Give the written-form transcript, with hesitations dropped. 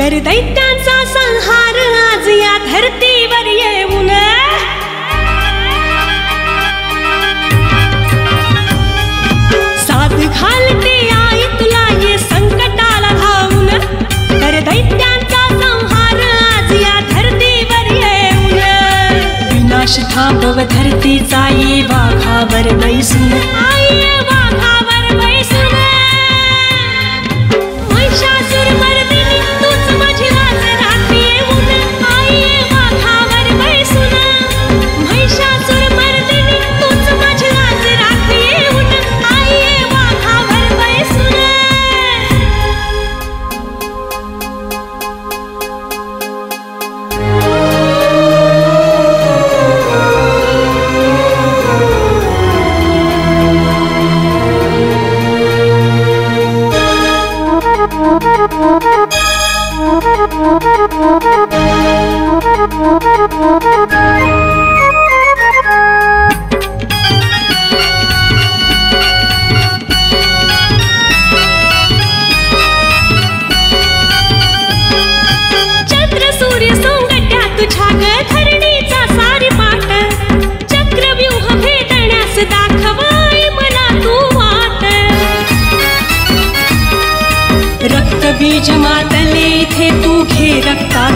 कर दैत्यांचा संहार आज या धरतीवर येऊन, साथ घालते आई तुला ये संकटाला धावून, कर दैत्यांचा संहार आज या धरतीवर येऊन, विनाश थांबव धरतीचा ये वाघावर बैसून, आई वाघावर बैसून, महिषासुर मर्दिनी तूच माझी लाज राखी येऊन, आई वाघावर बैसून, महिषासुर मर्दिनी तूच माझी लाज राखी येऊन, आई वाघावर बैसून. चंद्र सूर्य सोंगट्या तुझ्या ग धरणीचा सारी पाट, चक्रव्यूह भेदण्यास दाखवाय मला तू वाट, रक्तबीज मातले इथे तू घे रक्ता